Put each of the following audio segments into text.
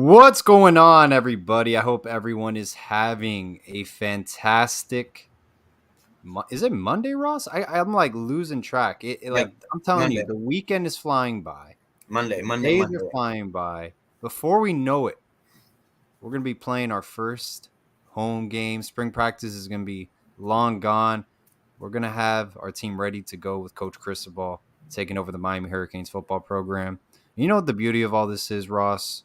What's going on, everybody? I hope everyone is having a fantastic. Is it Monday, Ross? I'm like losing track. Yep. I'm telling you, Monday. the weekend is flying by. Monday. The Monday. days are Monday. flying by. Before we know it, we're gonna be playing our first home game. Spring practice is gonna be long gone. We're gonna have our team ready to go with Coach Cristobal taking over the Miami Hurricanes football program. You know what the beauty of all this is, Ross?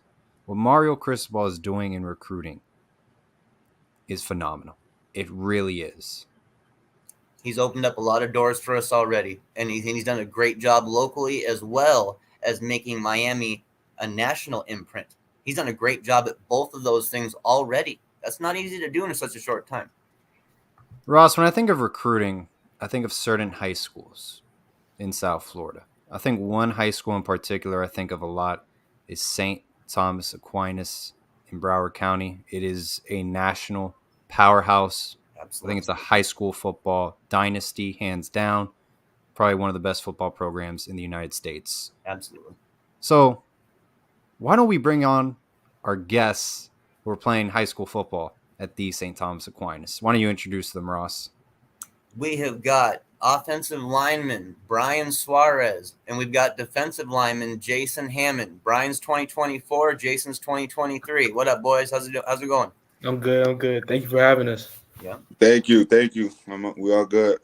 What Mario Cristobal is doing in recruiting is phenomenal. It really is. He's opened up a lot of doors for us already, and he's done a great job locally as well as making Miami a national imprint. He's done a great job at both of those things already. That's not easy to do in such a short time. Ross, when I think of recruiting, I think of certain high schools in South Florida. I think one high school in particular I think of a lot is St. Thomas Aquinas in Broward County. It is a national powerhouse. I think Absolutely. it's a high school football dynasty, hands down. Probably one of the best football programs in the United States. Absolutely. So, why don't we bring on our guests who are playing high school football at the St. Thomas Aquinas? Why don't you introduce them, Ross? We have got offensive lineman Brian Suarez, and we've got defensive lineman Jason Hammond. Brian's 2024, Jason's 2023. What up, boys? How's it going? I'm good. Thank you for having us. Yeah. Thank you. We all good.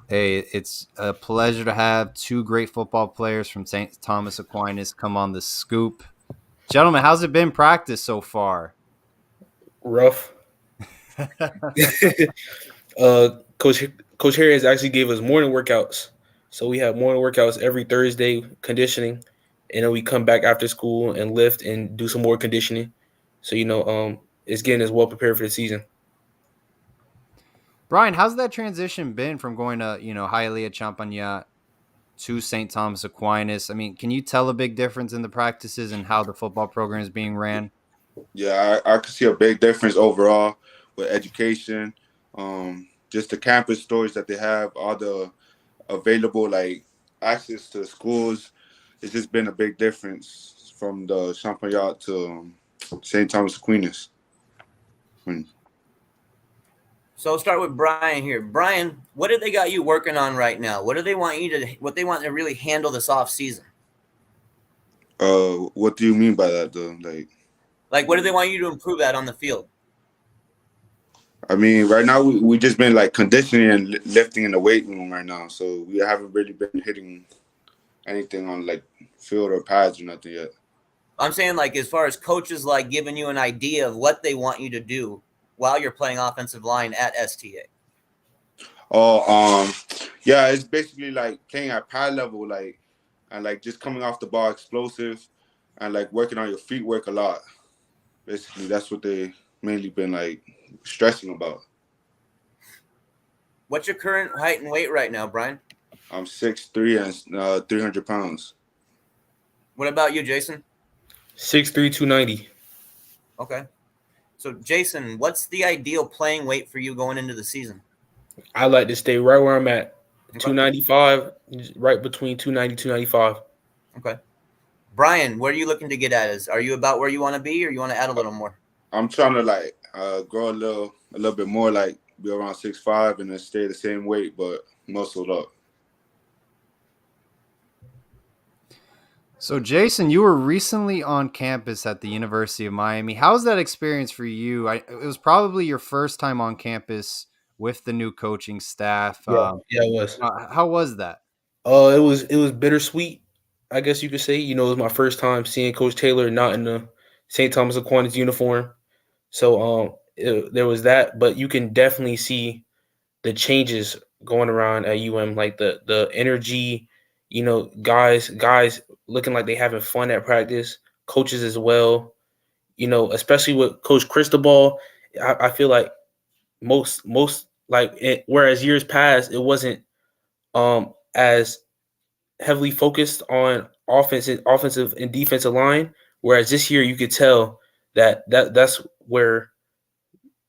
Hey, it's a pleasure to have two great football players from St. Thomas Aquinas come on the scoop. Gentlemen, how's it been practice so far? Rough. Coach Harris actually gave us morning workouts. So we have morning workouts every Thursday, conditioning, and then we come back after school and lift and do some more conditioning. So it's getting us well prepared for the season. Brian, how's that transition been from going to, Hialeah Champagnat to St. Thomas Aquinas? I mean, can you tell a big difference in the practices and how the football program is being ran? Yeah, I could see a big difference overall with education, just the campus stories that they have, all the available access to schools. It's just been a big difference from the Champagnat to St. Thomas Aquinas. So I'll start with Brian here. Brian, what do they got you working on right now? What they want to really handle this off season? What do you mean by that though? Like what do they want you to improve at on the field? I mean, right now we just been conditioning and lifting in the weight room right now, so we haven't really been hitting anything on field or pads or nothing yet. I'm saying as far as coaches giving you an idea of what they want you to do while you're playing offensive line at STA. Oh, yeah, it's basically playing at pad level, and just coming off the ball explosive, and working on your feet work a lot. Basically, that's what they mainly been stressing about. What's your current height and weight right now, Brian? I'm 6'3" and 300 pounds. What about you, Jason? 6'3", 290. Okay. So, Jason, what's the ideal playing weight for you going into the season? I like to stay right where I'm at, Okay. 295, right between 290, 295. Okay. Brian, where are you looking to get at? Are you about where you want to be, or you want to add a little more? I'm trying to grow a little bit more, be around 6'5" and then stay the same weight, but muscled up. So, Jason, you were recently on campus at the University of Miami. How's that experience for you? It was probably your first time on campus with the new coaching staff. Yeah, it was. How was that? It was bittersweet, I guess you could say. It was my first time seeing Coach Taylor not in the St. Thomas Aquinas uniform. So there was that, but you can definitely see the changes going around at UM, like the energy, guys looking like they having fun at practice, coaches as well, especially with Coach Cristobal. I feel like most whereas years past it wasn't as heavily focused on offensive and defensive line, whereas this year you could tell that's where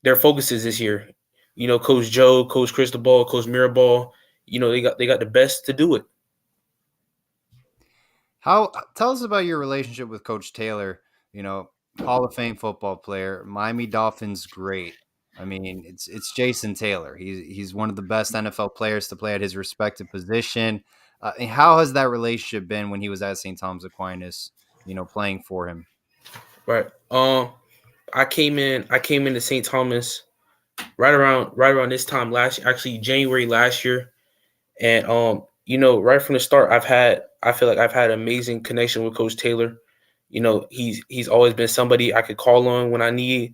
their focus is this year. Coach Joe, Coach Cristobal, Coach Mirabal, they got the best to do it. Tell us about your relationship with Coach Taylor. Hall of Fame football player. Miami Dolphins great. I mean, it's Jason Taylor. He's one of the best NFL players to play at his respective position. And how has that relationship been when he was at St. Thomas Aquinas? Playing for him. Right. I came into St. Thomas right around this time actually January last year. And right from the start, I feel like I've had an amazing connection with Coach Taylor. He's always been somebody I could call on when I need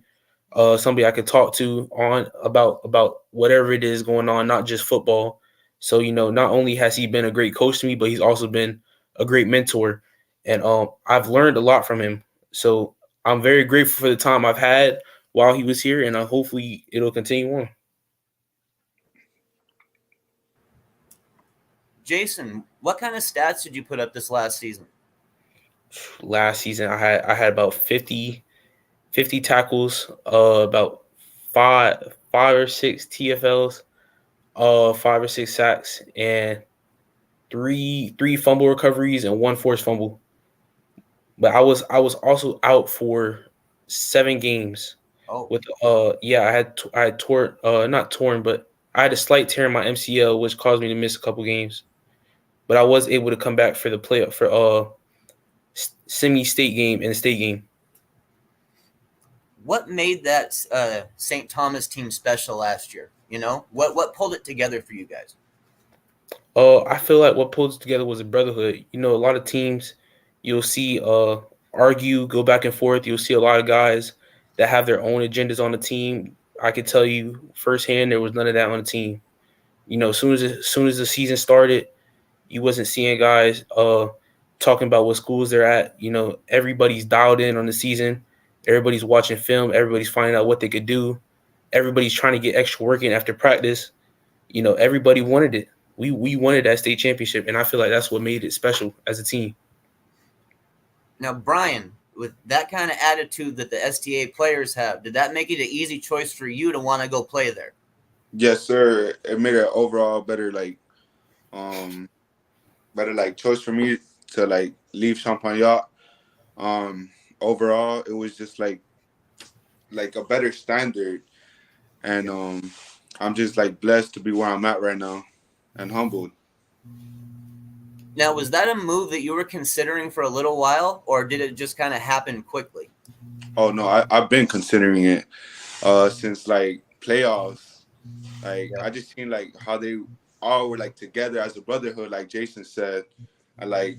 somebody I could talk to on about whatever it is going on, not just football. So, not only has he been a great coach to me, but he's also been a great mentor. And I've learned a lot from him. So I'm very grateful for the time I've had while he was here, and hopefully it'll continue on. Jason, what kind of stats did you put up this last season? Last season, I had about 50 tackles, about five or six TFLs, 5 or 6 sacks, and three fumble recoveries and one forced fumble. But I was also out for 7 games. Oh, With I had torn, not torn, but I had a slight tear in my MCL, which caused me to miss a couple games. But I was able to come back for the playoff for semi-state game and the state game. what made that St. Thomas team special last year? What pulled it together for you guys? I feel like what pulled us together was a brotherhood. A lot of teams you'll see argue, go back and forth. You'll see a lot of guys that have their own agendas on the team. I can tell you firsthand there was none of that on the team. As soon as the season started, you wasn't seeing guys talking about what schools they're at. Everybody's dialed in on the season. Everybody's watching film. Everybody's finding out what they could do. Everybody's trying to get extra work in after practice. Everybody wanted it. We wanted that state championship, and I feel like that's what made it special as a team. Now, Brian, with that kind of attitude that the STA players have, did that make it an easy choice for you to want to go play there? Yes, sir. It made it overall better choice for me to leave Champagnat. Overall, it was just like a better standard, and I'm just blessed to be where I'm at right now, and humbled. Now, was that a move that you were considering for a little while, or did it just kind of happen quickly? Oh no, I've been considering it since playoffs. I just seen how they all were together as a brotherhood, like Jason said, and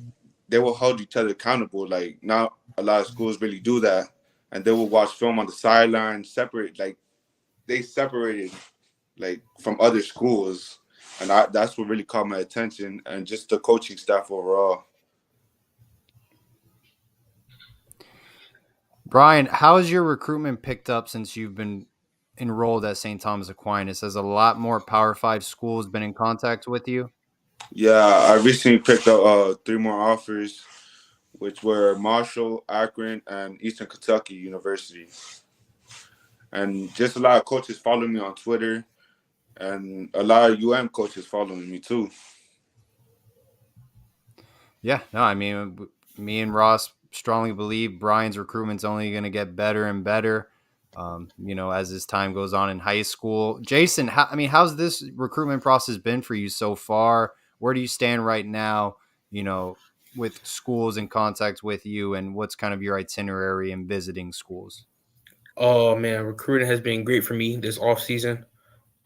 they will hold each other accountable. Not a lot of schools really do that, and they will watch film on the sideline, separate. They separated from other schools, and that's what really caught my attention, and just the coaching staff overall. Brian, how has your recruitment picked up since you've been enrolled at St. Thomas Aquinas? Has a lot more Power 5 schools been in contact with you? Yeah, I recently picked up 3 more offers, which were Marshall, Akron, and Eastern Kentucky University. And just a lot of coaches follow me on Twitter, and a lot of UM coaches following me too. Yeah, no, I mean, me and Ross strongly believe Brian's recruitment's only going to get better and better, as his time goes on in high school. Jason, how's this recruitment process been for you so far? Where do you stand right now, with schools in contact with you, and what's kind of your itinerary in visiting schools? Oh man, recruiting has been great for me this offseason.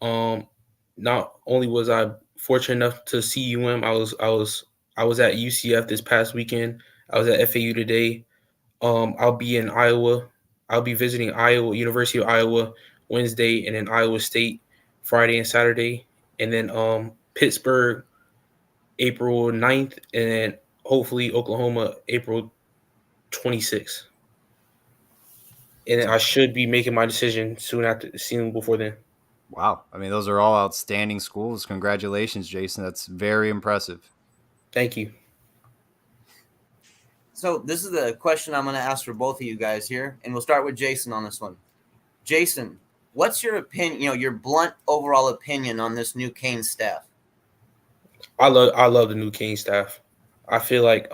Not only was I fortunate enough to see UM, I was at UCF this past weekend. I was at FAU today. I'll be in Iowa. I'll be visiting University of Iowa Wednesday, and then Iowa State Friday and Saturday, and then Pittsburgh April 9th, and then hopefully Oklahoma April 26th. And then I should be making my decision soon before then. Wow. I mean, those are all outstanding schools. Congratulations, Jason. That's very impressive. Thank you. So this is the question I'm going to ask for both of you guys here, and we'll start with Jason on this one. Jason, what's your opinion, your blunt overall opinion on this new Kane staff? I love the new Kane staff. I feel like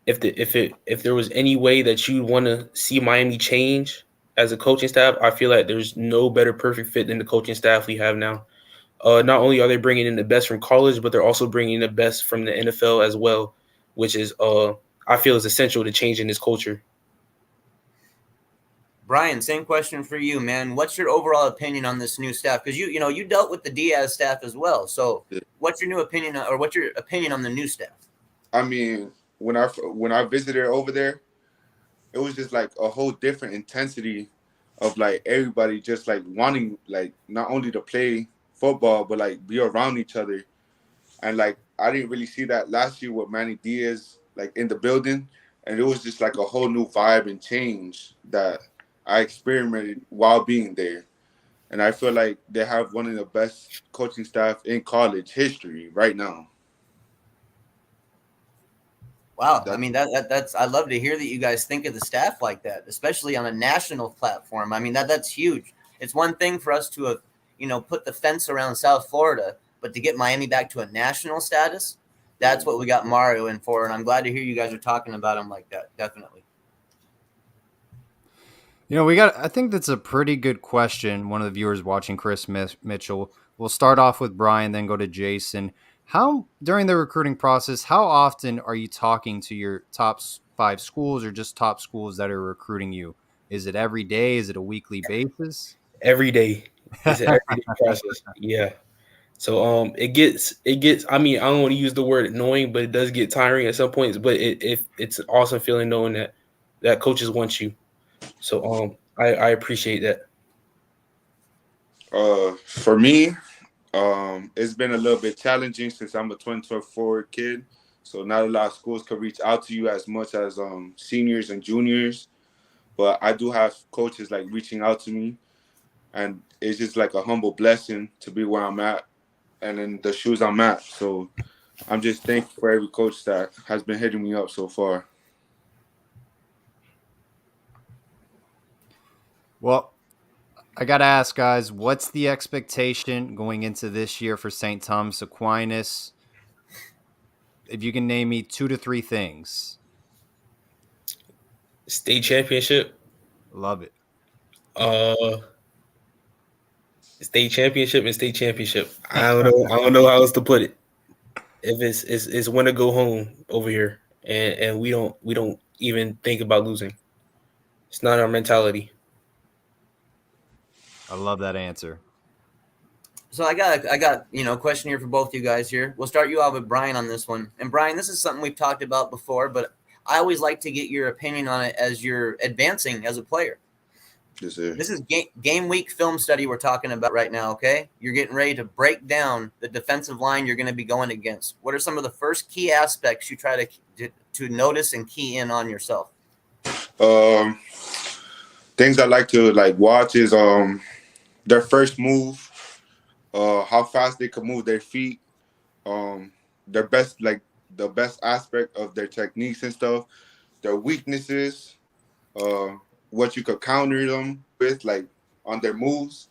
if there was any way that you want to see Miami change as a coaching staff, I feel like there's no better perfect fit than the coaching staff we have now. Not only are they bringing in the best from college, but they're also bringing in the best from the NFL as well, which is I feel is essential to changing this culture. Brian, same question for you, man. What's your overall opinion on this new staff? Because you dealt with the Diaz staff as well. So, what's your new opinion, or what's your opinion on the new staff? I mean, when I visited over there, it was just like a whole different intensity of like everybody just like wanting like not only to play football but like be around each other. And like I didn't really see that last year with Manny Diaz like in the building, and it was just like a whole new vibe and change that I experimented while being there. And I feel like they have one of the best coaching staff in college history right now. Wow, I mean that's I love to hear that you guys think of the staff like that, especially on a national platform. I mean that's huge. It's one thing for us to have put the fence around South Florida, but to get Miami back to a national status, that's what we got Mario in for. And I'm glad to hear you guys are talking about him like that. Definitely. I think that's a pretty good question. One of the viewers watching, Chris Mitchell. We'll start off with Brian, then go to Jason. During the recruiting process, how often are you talking to your top 5 schools or just top schools that are recruiting you? Is it every day? Is it a weekly basis? Every day. It's an everyday process. Yeah. So it gets. I mean, I don't want to use the word annoying, but it does get tiring at some points. But it's an awesome feeling knowing that coaches want you. So I appreciate that. For me, it's been a little bit challenging since I'm a 2024 kid. So not a lot of schools can reach out to you as much as seniors and juniors. But I do have coaches like reaching out to me, and it's just like a humble blessing to be where I'm at and in the shoes I'm at. So I'm just thankful for every coach that has been hitting me up so far. Well, I got to ask, guys, what's the expectation going into this year for St. Thomas Aquinas? If you can name me 2 to 3 things. State championship. Love it. State championship and state championship. I don't know how else to put it. If it's win or go home over here, and we don't even think about losing. It's not our mentality. I love that answer. So I got a question here for both you guys here. We'll start you off with Brian on this one. And Brian, this is something we've talked about before, but I always like to get your opinion on it as you're advancing as a player. Yes, sir. This is game week film study we're talking about right now, okay? You're getting ready to break down the defensive line you're going to be going against. What are some of the first key aspects you try to notice and key in on yourself? Things I like to watch is their first move, how fast they can move their feet, their best the best aspect of their techniques and stuff, their weaknesses, what you could counter them with on their moves,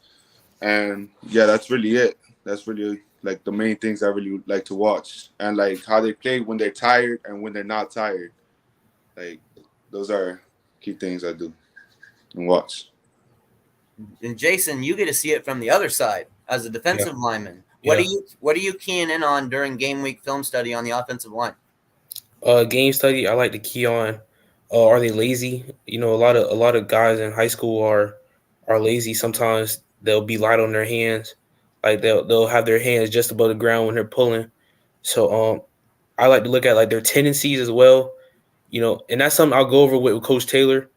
and yeah, that's really it. That's really the main things I really like to watch, and how they play when they're tired and when they're not tired. Those are key things I do and watch. And Jason, you get to see it from the other side as a defensive lineman. What are you keying in on during game week film study on the offensive line? Game study, I like to key on. Are they lazy? A lot of guys in high school are lazy. Sometimes they'll be light on their hands, they'll have their hands just above the ground when they're pulling. So I like to look at their tendencies as well. And that's something I'll go over with Coach Taylor.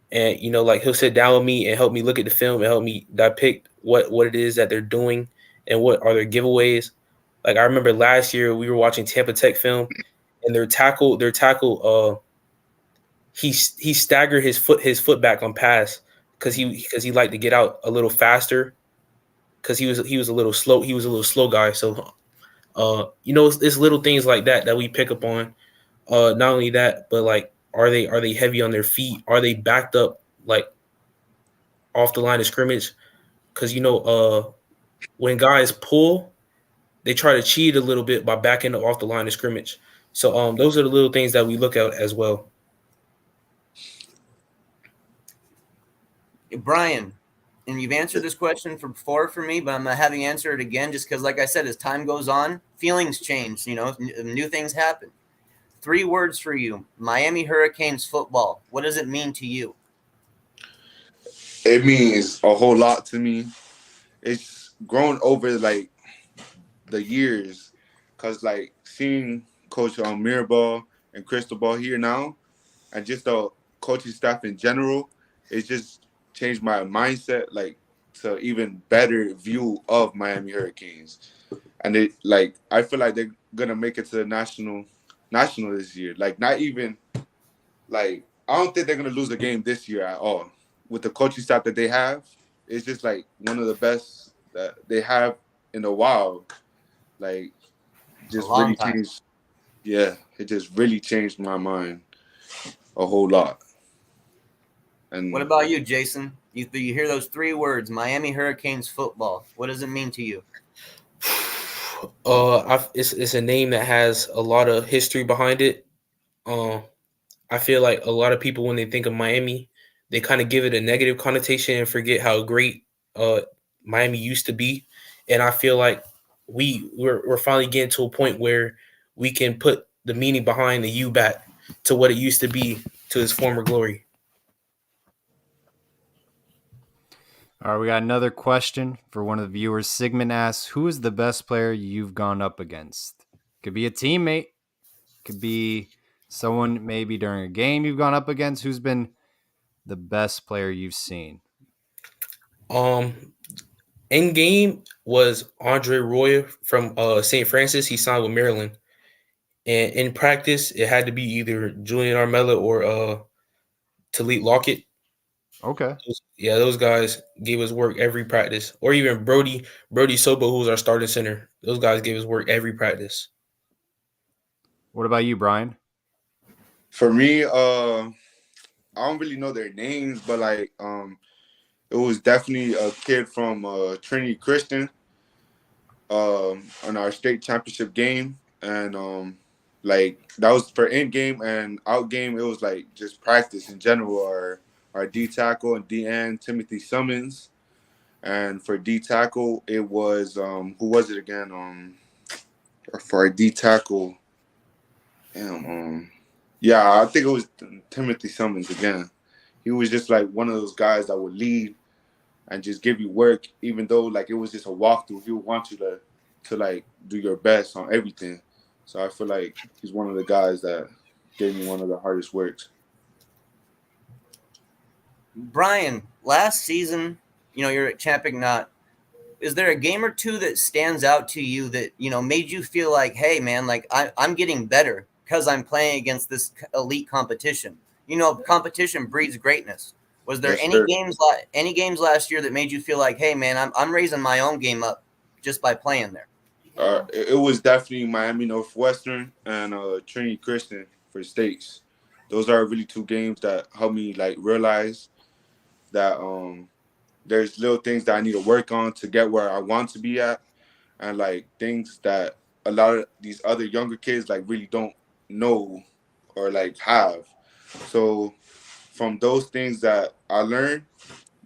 And, he'll sit down with me and help me look at the film and help me depict what it is that they're doing and what are their giveaways. I remember last year we were watching Tampa Tech film, and their tackle, he staggered his foot back on pass because he liked to get out a little faster because he was a little slow. He was a little slow guy. So, it's little things like that we pick up on. Not only that, but are they heavy on their feet? Are they backed up off the line of scrimmage? Because when guys pull, they try to cheat a little bit by backing off the line of scrimmage. So those are the little things that we look at as well. Brian, and you've answered this question before for me, but I'm going to have you answer it again just because, like I said, as time goes on, feelings change, new things happen. 3 words for you: Miami Hurricanes football. What does it mean to you? It means a whole lot to me. It's grown over like the years, cause like seeing Coach Mirabal and Cristobal here now, and just the coaching staff in general, it just changed my mindset like to even better view of Miami Hurricanes. And it like I feel like they're gonna make it to the national this year. Like not even like I don't think they're gonna lose a game this year at all. With the coaching staff that they have, it's just like one of the best that they have in a while. Like just really changed. Yeah, it just really changed my mind a whole lot. And what about you, Jason? You hear those 3 words, Miami Hurricanes football. What does it mean to you? It's a name that has a lot of history behind it. I feel like a lot of people, when they think of Miami, they kind of give it a negative connotation and forget how great Miami used to be. And I feel like we're finally getting to a point where we can put the meaning behind the U back to what it used to be, to its former glory. All right, we got another question for one of the viewers. Sigmund asks, who is the best player you've gone up against? Could be a teammate. Could be someone maybe during a game you've gone up against. Who's been the best player you've seen? In game was Andre Roy from St. Francis. He signed with Maryland. And in practice, it had to be either Julian Armella or Talib Lockett. Okay. Yeah, those guys gave us work every practice. Or even Brody Sobo, who was our starting center. Those guys gave us work every practice. What about you, Brian? For me, I don't really know their names, but like it was definitely a kid from Trinity Christian on our state championship game. And like that was for in game and out game. It was like just practice in general. Our D tackle and DN Timothy Summons, and for D tackle it was who was it again? For our D tackle, yeah, I think it was Timothy Summons again. He was just like one of those guys that would lead and just give you work, even though like it was just a walkthrough. He would want you to like do your best on everything. So I feel like he's one of the guys that gave me one of the hardest works. Brian, last season, you're at Champagnat. Is there a game or two that stands out to you that, made you feel like, hey, man, like I'm getting better because I'm playing against this elite competition? Competition breeds greatness. Was there any games last year that made you feel like, hey, man, I'm raising my own game up just by playing there? It was definitely Miami Northwestern and Trinity Christian for states. Those are really 2 games that helped me like realize that there's little things that I need to work on to get where I want to be at, and like things that a lot of these other younger kids like really don't know or like have. So from those things that I learned,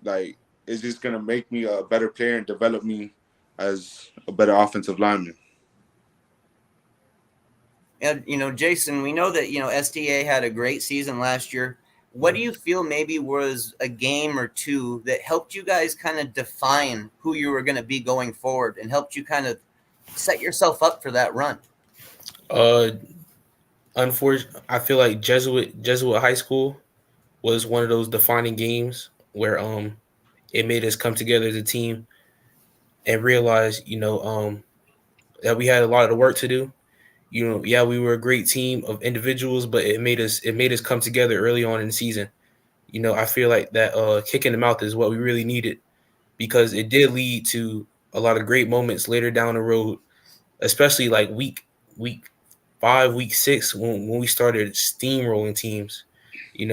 like it's just gonna make me a better player and develop me as a better offensive lineman. And, Jason, we know that, STA had a great season last year. What do you feel maybe was a game or two that helped you guys kind of define who you were going to be going forward and helped you kind of set yourself up for that run? Unfortunately, I feel like Jesuit High School was one of those defining games where it made us come together as a team and realize, that we had a lot of work to do. Yeah, we were a great team of individuals, but it made us come together early on in the season. I feel like that kick in the mouth is what we really needed, because it did lead to a lot of great moments later down the road, especially like week 5, week 6, when we started steamrolling teams. I'm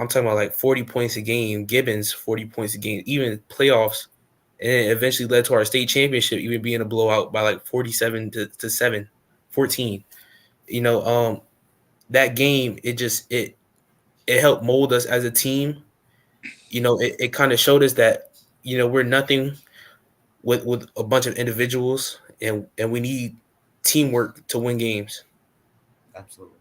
talking about like 40 points a game, Gibbons 40 points a game, even playoffs. and it eventually led to our state championship even being a blowout by like 47 to 14. That game, it helped mold us as a team. It kind of showed us that, we're nothing with a bunch of individuals, and we need teamwork to win games. Absolutely.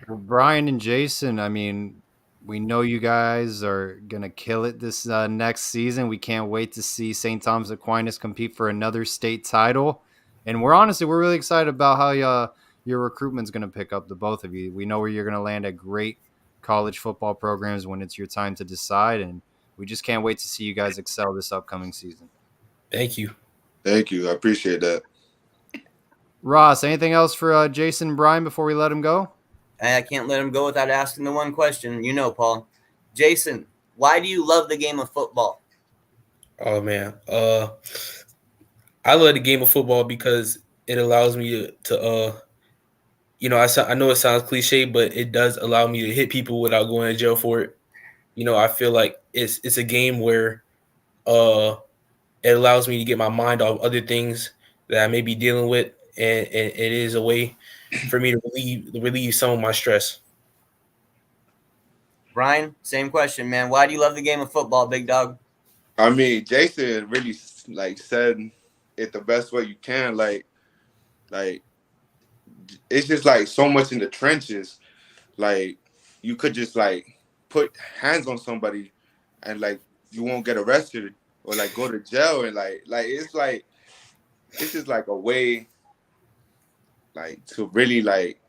Well, Brian and Jason, I mean, we know you guys are going to kill it this next season. We can't wait to see St. Thomas Aquinas compete for another state title. And we're really excited about how your recruitment's going to pick up, the both of you. We know where you're going to land at great college football programs when it's your time to decide. And we just can't wait to see you guys excel this upcoming season. Thank you. Thank you. I appreciate that. Ross, anything else for Jason and Brian before we let him go? I can't let him go without asking the one question. Paul. Jason, why do you love the game of football? Oh, man. I love the game of football because it allows me to I know it sounds cliche, but it does allow me to hit people without going to jail for it. I feel like it's a game where it allows me to get my mind off other things that I may be dealing with, and it is a way for me to relieve some of my stress. Brian, same question, man. Why do you love the game of football, big dog? I mean, Jason really said it the best way you can. Like it's just like so much in the trenches. Like you could just like put hands on somebody and like you won't get arrested or like go to jail, and it's just like a way like to really like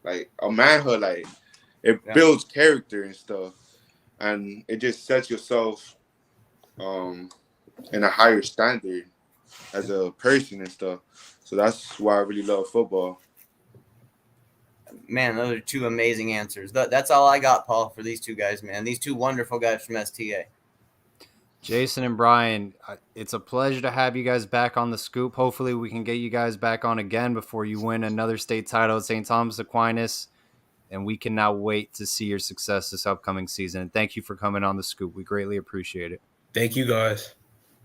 a manhood, like it builds character and stuff, and it just sets yourself in a higher standard as a person and stuff. So that's why I really love football. Man, those are two amazing answers. That's all I got, Paul, for these two guys, man. These two wonderful guys from STA. Jason and Brian, it's a pleasure to have you guys back on the scoop. Hopefully we can get you guys back on again before you win another state title at St. Thomas Aquinas. And we cannot wait to see your success this upcoming season. And thank you for coming on the scoop. We greatly appreciate it. Thank you, guys.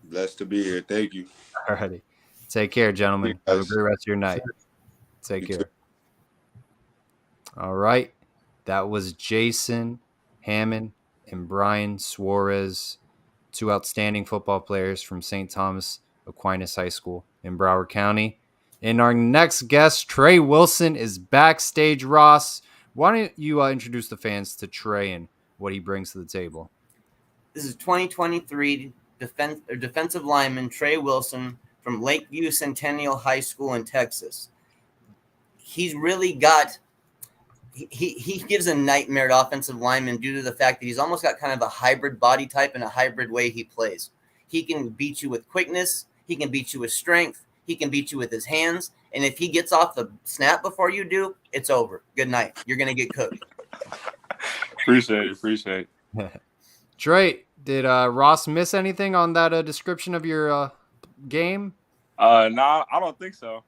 Blessed to be here. Thank you. All righty. Take care, gentlemen. Have a great rest of your night. Take care. All right. That was Jason Hammond and Brian Suarez, two outstanding football players from St. Thomas Aquinas High School in Broward County. And our next guest, Trey Wilson, is backstage. Ross, why don't you introduce the fans to Trey and what he brings to the table? This is 2023 defensive lineman Trey Wilson from Lakeview Centennial High School in Texas. He's really got he gives a nightmare to offensive linemen due to the fact that he's almost got kind of a hybrid body type and a hybrid way he plays. He can beat you with quickness. He can beat you with strength. He can beat you with his hands. And if he gets off the snap before you do, it's over. Good night. You're going to get cooked. Appreciate it. Trey, did Ross miss anything on that description of your game? No, I don't think so.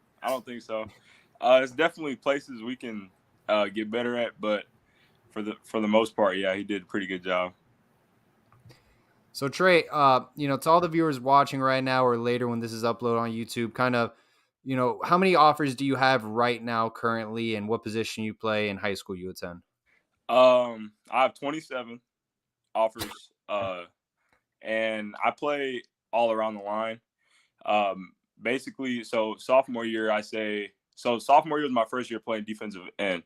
It's definitely places we can get better at, but for the most part, yeah, he did a pretty good job. So Trey, to all the viewers watching right now or later when this is uploaded on YouTube, kind of, how many offers do you have right now currently, and what position you play in high school you attend? I have 27 offers, and I play all around the line. Basically, so sophomore year was my first year playing defensive end.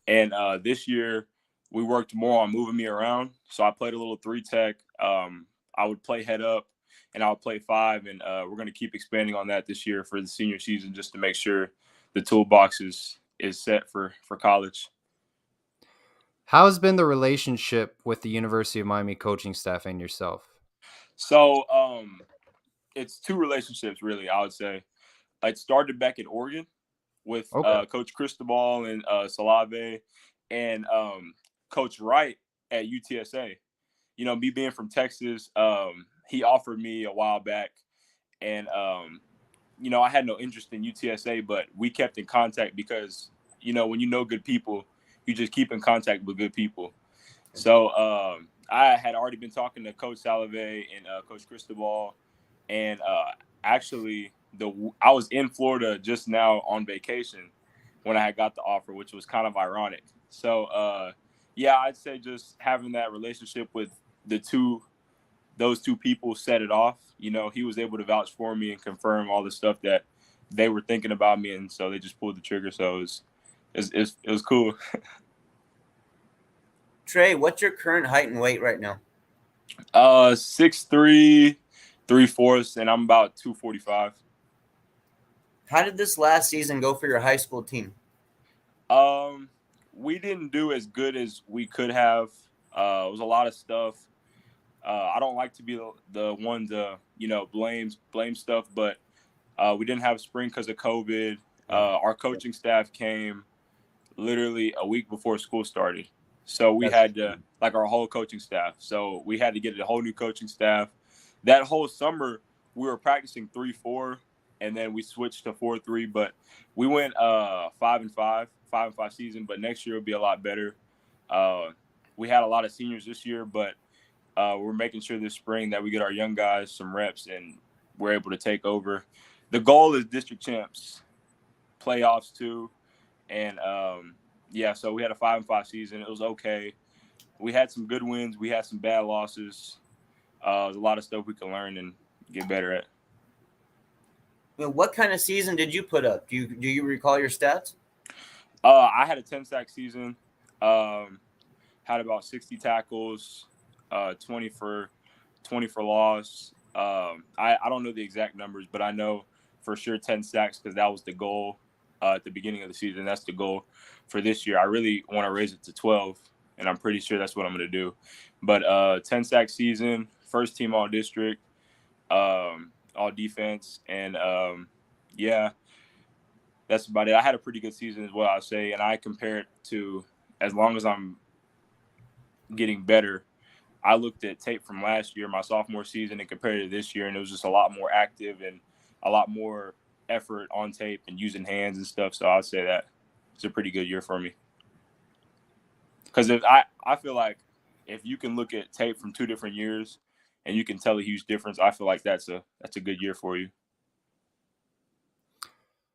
And this year, we worked more on moving me around. So I played a little 3-tech. I would play head up, and I would play 5. And we're going to keep expanding on that this year for the senior season, just to make sure the toolbox is set for college. How has been the relationship with the University of Miami coaching staff and yourself? So it's two relationships, really, I would say. It started back in Oregon with Coach Cristobal and Salave and Coach Wright at UTSA. Me being from Texas, he offered me a while back. And, I had no interest in UTSA, but we kept in contact because, when you know good people, you just keep in contact with good people. So I had already been talking to Coach Salave and Coach Cristobal, and actually I was in Florida just now on vacation when I had got the offer, which was kind of ironic. So yeah, I'd say just having that relationship with those two people set it off. You know, he was able to vouch for me and confirm all the stuff that they were thinking about me, and so they just pulled the trigger. So it was cool. Trey, what's your current height and weight right now? 6'3", 3/4, and I'm about 245. How did this last season go for your high school team? We didn't do as good as we could have. It was a lot of stuff. I don't like to be the one to blame stuff, but we didn't have spring because of COVID. Our coaching staff came literally a week before school started. So we had to, like, our whole coaching staff. So we had to get a whole new coaching staff. That whole summer, we were practicing 3-4, and then we switched to 4-3. But we went 5-5 season. But next year will be a lot better. We had a lot of seniors this year, but we're making sure this spring that we get our young guys some reps and we're able to take over. The goal is district champs, playoffs too, and yeah. So we had a 5-5 season. It was okay. We had some good wins. We had some bad losses. There's a lot of stuff we can learn and get better at. Well, what kind of season did you put up? Do you recall your stats? I had a 10-sack season. Had about 60 tackles, 20 for loss. I don't know the exact numbers, but I know for sure 10 sacks because that was the goal at the beginning of the season. That's the goal for this year. I really want to raise it to 12, and I'm pretty sure that's what I'm going to do. But 10-sack season, first team all district, all defense, and yeah, that's about it. I had a pretty good season as well, I'll say, and I compare it to, as long as I'm getting better, I looked at tape from last year, my sophomore season, and compared it to this year, and it was just a lot more active and a lot more effort on tape and using hands and stuff. So I'd say that it's a pretty good year for me. Because I feel like if you can look at tape from 2 different years and you can tell a huge difference, I feel like that's a good year for you.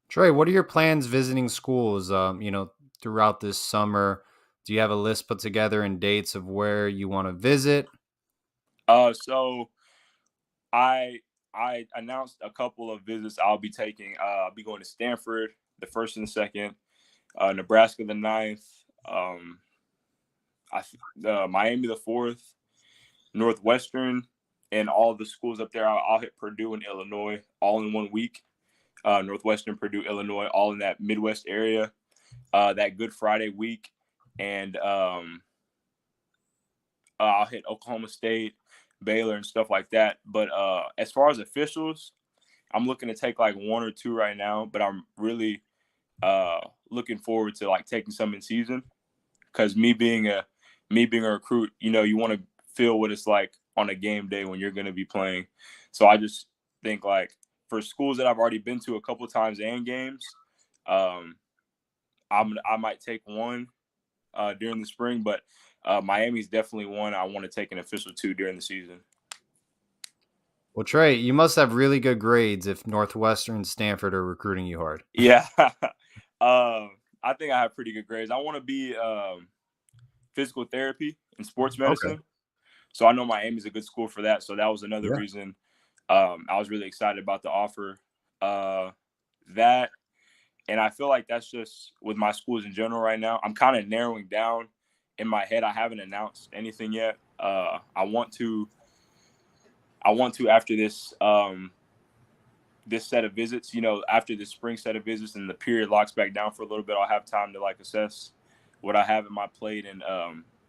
Trey, what are your plans visiting schools, throughout this summer? Do you have a list put together and dates of where you want to visit? So I announced a couple of visits I'll be taking. I'll be going to Stanford the 1st and the 2nd, Nebraska the 9th, Miami the 4th, Northwestern, and all the schools up there. I'll hit Purdue and Illinois all in 1 week. Northwestern, Purdue, Illinois, all in that Midwest area. That Good Friday week, and I'll hit Oklahoma State, Baylor, and stuff like that. But as far as officials, I'm looking to take like 1 or 2 right now, but I'm really looking forward to like taking some in season, because me being a recruit, you want to feel what it's like on a game day when you're going to be playing. So I just think, like, for schools that I've already been to a couple of times and games, I might take 1 during the spring, but Miami's definitely 1 I want to take an official to during the season. Well, Trey, you must have really good grades if Northwestern and Stanford are recruiting you hard. Yeah. I think I have pretty good grades. I want to be physical therapy and sports medicine. Okay. So I know Miami's a good school for that. So that was another reason I was really excited about the offer. That, and I feel like that's just with my schools in general right now. I'm kind of narrowing down in my head. I haven't announced anything yet. I want to after this this set of visits, after this spring set of visits and the period locks back down for a little bit, I'll have time to like assess what I have in my plate. And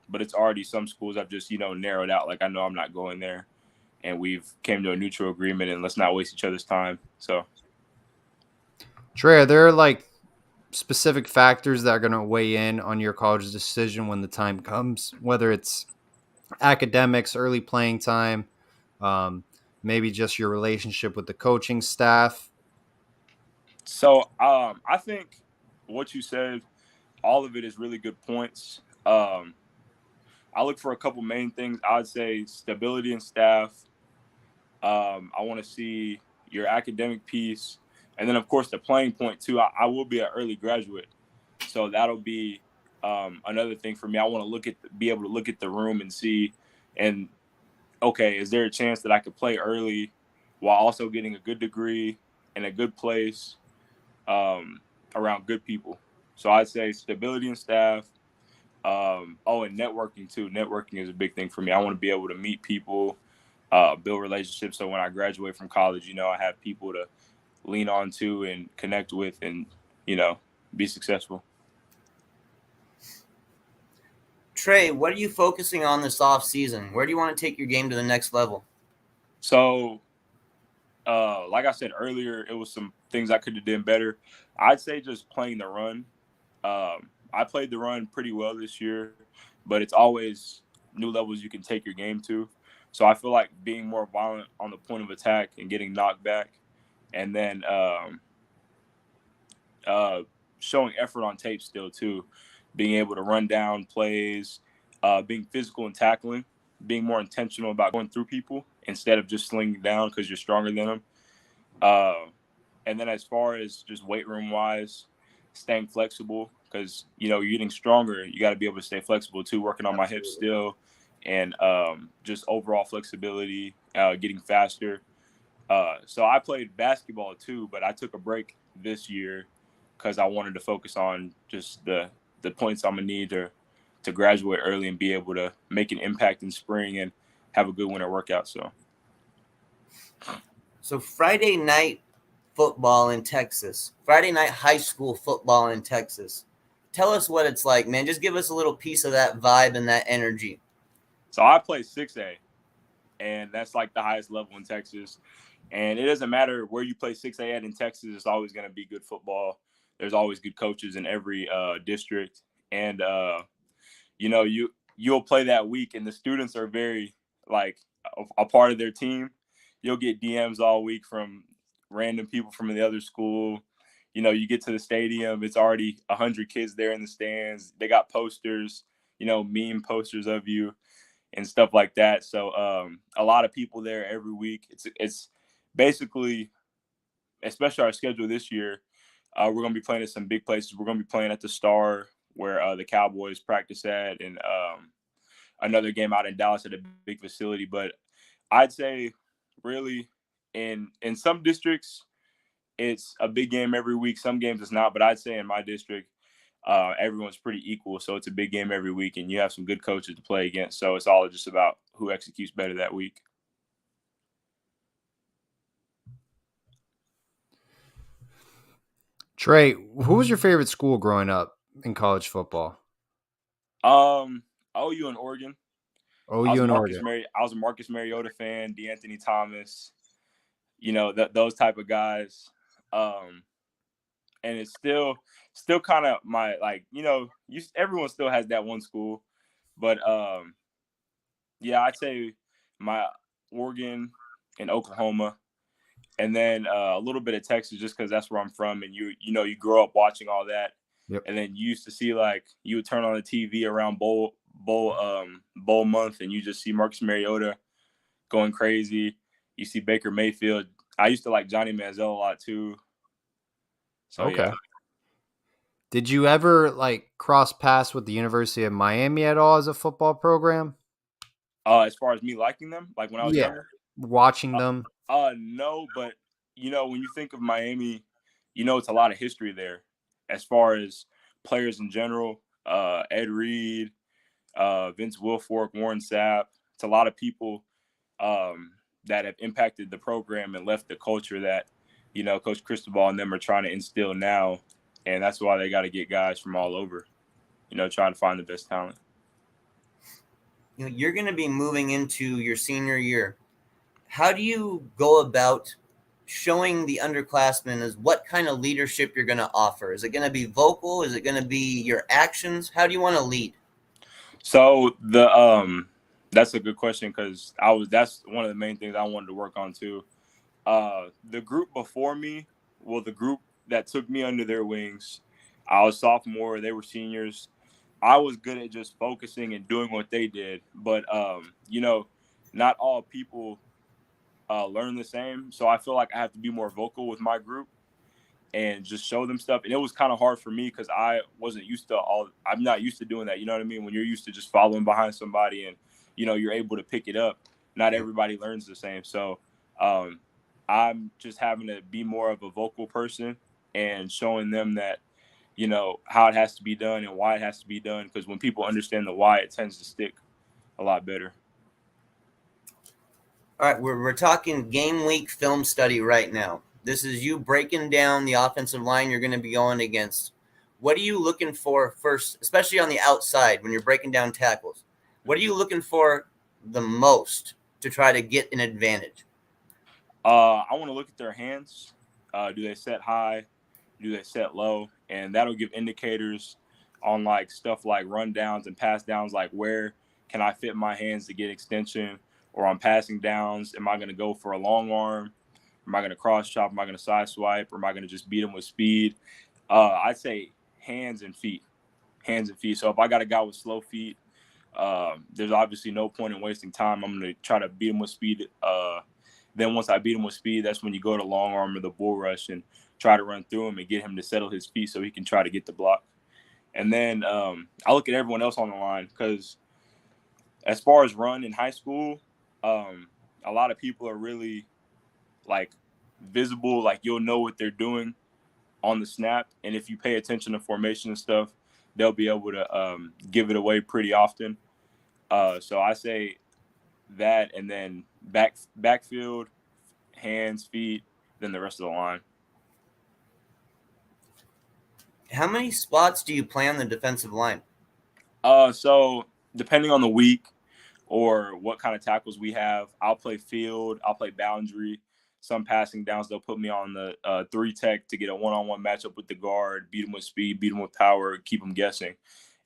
but it's already some schools I've just narrowed out. Like, I know I'm not going there, and we've came to a neutral agreement, and let's not waste each other's time. So, Trey, are there like specific factors that are going to weigh in on your college decision when the time comes, whether it's academics, early playing time, maybe just your relationship with the coaching staff? So I think what you said, all of it is really good points. I I look for a couple main things. I would say stability in staff. I want to see your academic piece, and then of course the playing point too. I will be an early graduate, so that'll be another thing for me. I want to be able to look at the room and see, and okay, is there a chance that I could play early while also getting a good degree in a good place around good people? So I'd say stability in staff. And networking too. Networking is a big thing for me. I want to be able to meet people, build relationships. So when I graduate from college, I have people to lean on to and connect with and, be successful. Trey, what are you focusing on this off season? Where do you want to take your game to the next level? So, like I said earlier, it was some things I could have done better. I'd say just playing the run. I played the run pretty well this year, but it's always new levels you can take your game to. So I feel like being more violent on the point of attack and getting knocked back, and then showing effort on tape still too, being able to run down plays, being physical and tackling, being more intentional about going through people instead of just slinging down because you're stronger than them. And then as far as just weight room wise, staying flexible because, you're getting stronger. You got to be able to stay flexible too, working on my hips still and just overall flexibility, getting faster. So I played basketball too, but I took a break this year because I wanted to focus on just the points I'm going to need to graduate early and be able to make an impact in spring and have a good winter workout. So Friday night football in Texas, Friday night high school football in Texas. Tell us what it's like, man. Just give us a little piece of that vibe and that energy. So I play 6A, and that's like the highest level in Texas. And it doesn't matter where you play 6A at in Texas, it's always going to be good football. There's always good coaches in every district. And, you'll play that week, and the students are very, like, a part of their team. You'll get DMs all week from random people from the other school. You get to the stadium, it's already 100 kids there in the stands. They got posters, meme posters of you and stuff like that. So a lot of people there every week. It's basically, especially our schedule this year, we're going to be playing at some big places. We're going to be playing at the Star where the Cowboys practice at, and another game out in Dallas at a big facility. But I'd say really in some districts, it's a big game every week. Some games it's not, but I'd say in my district, everyone's pretty equal. So it's a big game every week, and you have some good coaches to play against. So it's all just about who executes better that week. Trey, who was your favorite school growing up in college football? OU in Oregon. OU in Oregon. I was a Marcus Mariota fan, DeAnthony Thomas, those type of guys. And it's still kind of my, everyone still has that one school, but I'd say my Oregon and Oklahoma, and then a little bit of Texas just because that's where I'm from, and you grow up watching all that. Yep. And then you used to see, you would turn on the TV around bowl month, and you just see Marcus Mariota going crazy. You see Baker Mayfield. I used to like Johnny Manziel a lot too. So, okay. Yeah. Did you ever cross paths with the University of Miami at all as a football program? As far as me liking them, like when I was younger, watching them. No, but when you think of Miami, it's a lot of history there as far as players in general. Ed Reed, Vince Wilfork, Warren Sapp. It's a lot of people that have impacted the program and left the culture that, Coach Cristobal and them are trying to instill now. And that's why they got to get guys from all over, trying to find the best talent. You're going to be moving into your senior year. How do you go about showing the underclassmen as what kind of leadership you're going to offer? Is it going to be vocal? Is it going to be your actions? How do you want to lead? So that's a good question because that's one of the main things I wanted to work on too. The group before me, the group that took me under their wings, I was sophomore, they were seniors. I was good at just focusing and doing what they did. But, not all people learn the same. So I feel like I have to be more vocal with my group and just show them stuff. And it was kind of hard for me because I'm not used to doing that. You know what I mean? When you're used to just following behind somebody and, you're able to pick it up, not everybody learns the same. So I'm just having to be more of a vocal person and showing them that, how it has to be done and why it has to be done. Because when people understand the why, it tends to stick a lot better. All right, we're talking game week film study right now. This is you breaking down the offensive line you're going to be going against. What are you looking for first, especially on the outside when you're breaking down tackles? What are you looking for the most to try to get an advantage? I want to look at their hands. Do they set high? Do they set low? And that'll give indicators on like stuff like rundowns and pass downs, like where can I fit my hands to get extension, or on passing downs, am I going to go for a long arm? Am I going to cross chop? Am I going to side swipe? Or am I going to just beat them with speed? I'd say hands and feet. So if I got a guy with slow feet, there's obviously no point in wasting time. I'm going to try to beat him with speed. Then once I beat him with speed, that's when you go to long arm or the bull rush and try to run through him and get him to settle his feet so he can try to get the block. And then I look at everyone else on the line because as far as run in high school, a lot of people are really like visible, like you'll know what they're doing on the snap. And if you pay attention to formation and stuff, they'll be able to give it away pretty often. So I say that, and then backfield, hands, feet, then the rest of the line. How many spots do you play on the defensive line? So depending on the week or what kind of tackles we have, I'll play field, I'll play boundary. Some passing downs, they'll put me on the 3 tech to get a one-on-one matchup with the guard, beat them with speed, beat them with power, keep them guessing.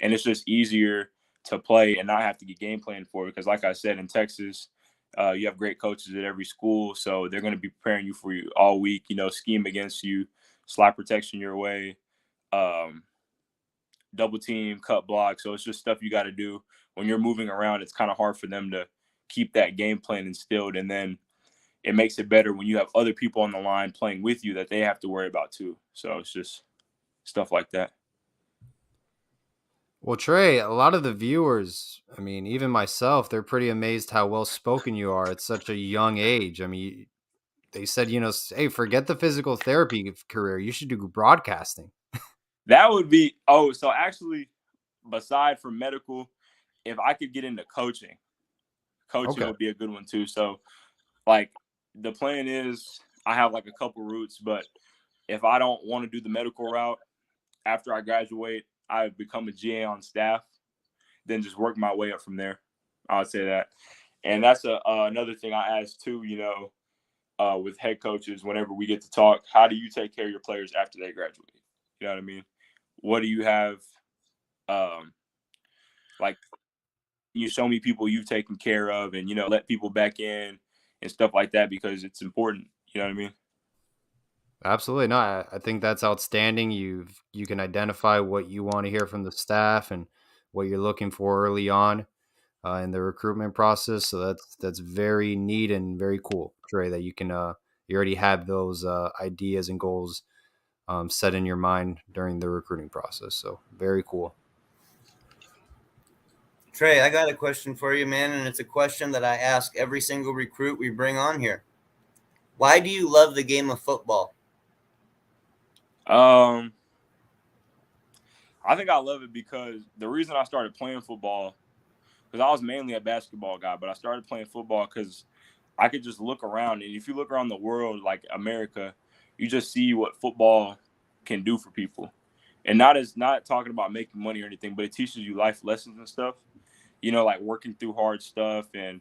And it's just easier to play and not have to get game plan for it because, like I said, in Texas, you have great coaches at every school, so they're going to be preparing you for you all week, scheme against you, slide protection your way, double team, cut block. So it's just stuff you got to do. When you're moving around, it's kind of hard for them to keep that game plan instilled, and then it makes it better when you have other people on the line playing with you that they have to worry about too. So it's just stuff like that. Well, Trey, a lot of the viewers, I mean, even myself, they're pretty amazed how well-spoken you are at such a young age. I mean, they said, hey, forget the physical therapy career. You should do broadcasting. That would be, so actually, beside from medical, if I could get into coaching would be a good one too. So, like, the plan is I have like a couple routes, but if I don't want to do the medical route after I graduate, I become a GA on staff, then just work my way up from there. I would say that. And that's another thing I ask too, with head coaches, whenever we get to talk, how do you take care of your players after they graduate? You know what I mean? What do you have? Like, you show me people you've taken care of and, let people back in and stuff like that because it's important. You know what I mean? Absolutely. No, I think that's outstanding. You can identify what you want to hear from the staff and what you're looking for early on in the recruitment process. So that's very neat and very cool, Trey, that you can you already have those ideas and goals set in your mind during the recruiting process. So very cool. Trey, I got a question for you, man, and it's a question that I ask every single recruit we bring on here. Why do you love the game of football? I think I love it because the reason I started playing football, because I was mainly a basketball guy, but I started playing football because I could just look around. And if you look around the world, like America, you just see what football can do for people. And not talking about making money or anything, but it teaches you life lessons and stuff. Like working through hard stuff, and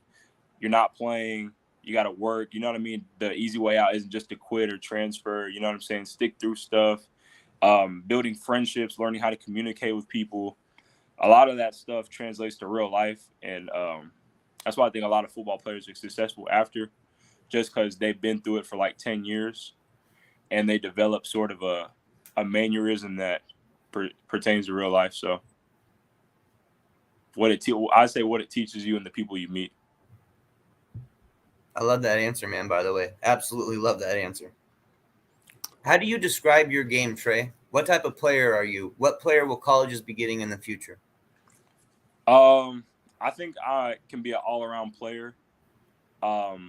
you're not playing, you got to work. You know what I mean? The easy way out isn't just to quit or transfer. You know what I'm saying? Stick through stuff, building friendships, learning how to communicate with people. A lot of that stuff translates to real life. And that's why I think a lot of football players are successful after, just because they've been through it for like 10 years and they develop sort of a mannerism that pertains to real life. So I say what it teaches you and the people you meet. I love that answer, man, by the way. Absolutely love that answer. How do you describe your game, Trey? What type of player are you? What player will colleges be getting in the future? I think I can be an all-around player. All